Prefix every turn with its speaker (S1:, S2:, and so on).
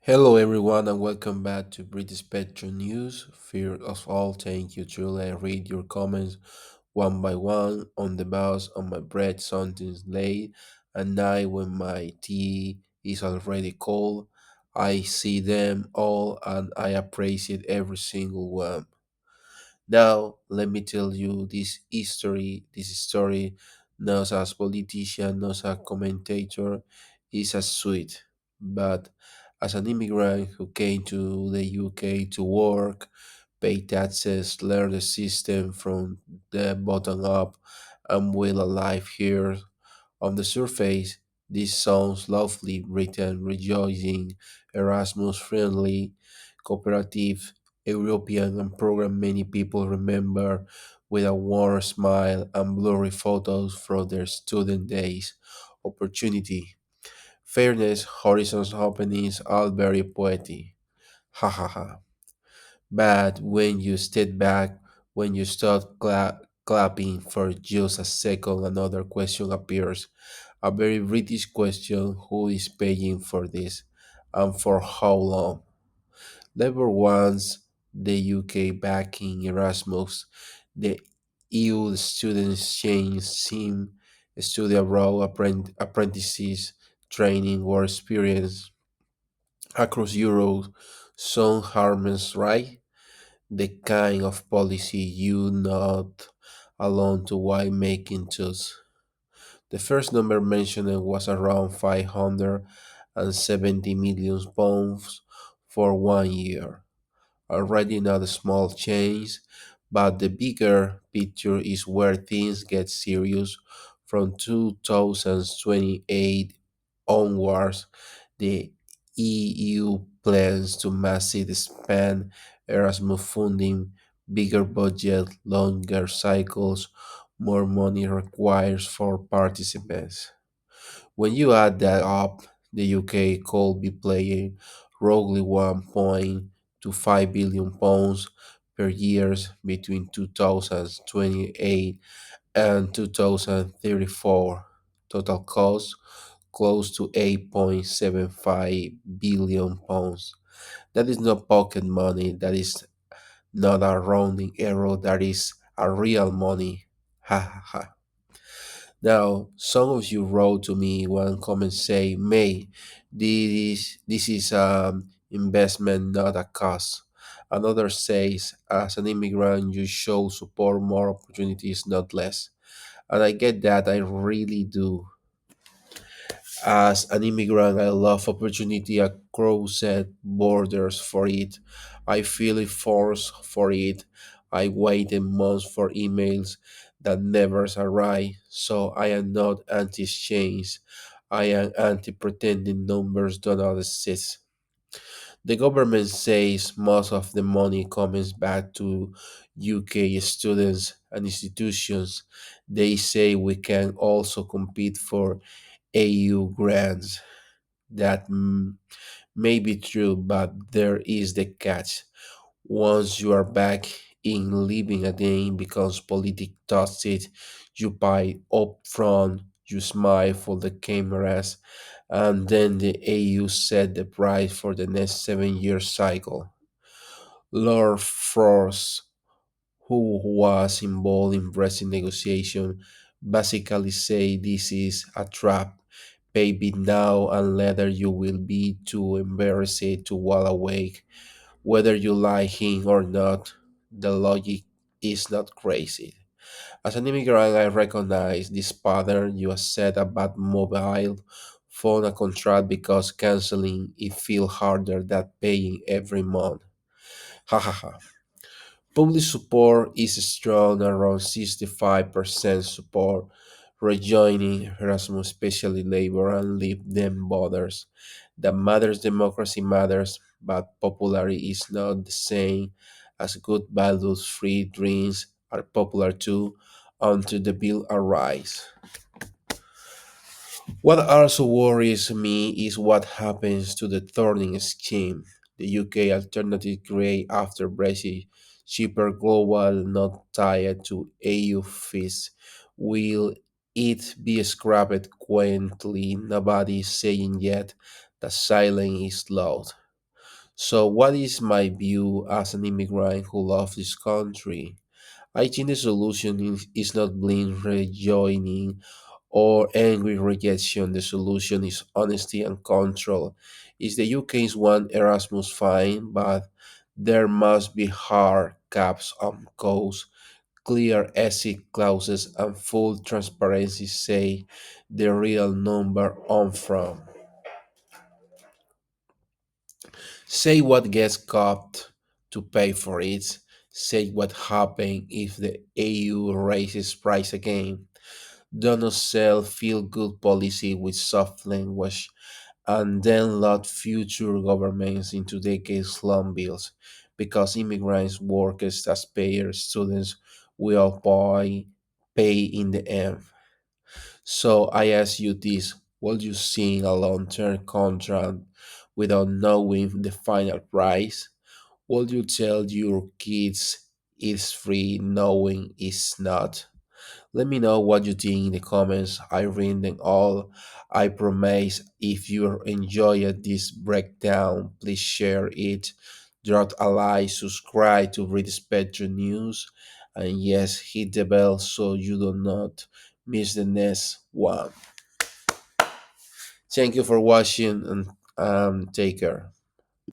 S1: Hello, everyone, and welcome back to British Spectrum News. First of all, thank you. Truly, I read your comments one by one on the bus, on my bread, something's late, at night when my tea is already cold. I see them all and I appreciate every single one. Now, let me tell you this story, not as politician, not as a commentator, is as sweet. But as an immigrant who came to the UK to work, pay taxes, learn the system from the bottom up, and will alive here on the surface, this sounds lovely, written, rejoicing, Erasmus friendly, cooperative, European, and program many people remember with a warm smile and blurry photos from their student days. Opportunity, fairness, horizons openings, all very poetic. Ha ha ha. But when you step back, when you start clapping for just a second, another question appears. A very British question: who is paying for this and for how long? Labour wants the UK backing Erasmus, the EU student exchange scheme, study abroad apprentices, training, work experience across Europe, some harmless, right? The kind of policy you not alone to why making choose. The first number mentioned was around 570 million pounds for 1 year. Already not a small change, but the bigger picture is where things get serious. From 2028 onwards, the EU plans to massively expand Erasmus funding, bigger budget, longer cycles, more money required for participants. When you add that up, the UK could be paying roughly 1.25 billion pounds per year between 2028 and 2034. Total cost close to 8.75 billion pounds. That is not pocket money, that is not a rounding error, that is a real money. Ha ha ha. Now, some of you wrote to me one comment say, May, this is investment, not a cost. Another says, as an immigrant, you show support more opportunities, not less. And I get that, I really do. As an immigrant, I love opportunity across borders for it. I feel it forced for it. I waited months for emails that never arrive, so I am not anti-exchange. I am anti-pretending numbers do not exist. The government says most of the money comes back to UK students and institutions. They say we can also compete for AU grants. That may be true, but there is the catch. Once you are back in living again becomes politic toxic, you buy up front, you smile for the cameras, and then the AU set the price for the next 7 year cycle. Lord Frost, who was involved in Brexit negotiation, basically say this is a trap. Pay it now and later you will be too embarrassed to walk away. Whether you like him or not, the logic is not crazy. As an immigrant, I recognize this pattern. You accept a bad mobile phone a contract because canceling it feels harder than paying every month. Ha ha ha. Public support is strong, around 65% support, rejoining Erasmus, especially Labour and Leave Them Voters. That matters, democracy matters, but popularity is not the same as good values. Free drinks are popular too until the bill arrives. What also worries me is what happens to the turning scheme. The UK alternative grey after Brexit, cheaper global, not tied to EU fees. Will it be scrapped quietly? Nobody is saying yet. The silence is loud. So, what is my view as an immigrant who loves this country? I think the solution is not blind rejoining or angry rejection. The solution is honesty and control. Is the UK's one Erasmus fine, but there must be hard caps on costs, clear exit clauses, and full transparency say the real number on from. Say what gets cut to pay for it. Say what happens if the EU raises price again. Do not sell feel good policy with soft language and then load future governments into decades long bills because immigrants, workers, taxpayers, students will pay in the end. So I ask you this, will you sign a long term contract without knowing the final price? Will you tell your kids it's free knowing it's not? Let me know what you think in the comments. I read them all. I promise if you enjoyed this breakdown, please share it. Drop a like, subscribe to read Spectrum News, and yes, hit the bell so you do not miss the next one. Thank you for watching and take care.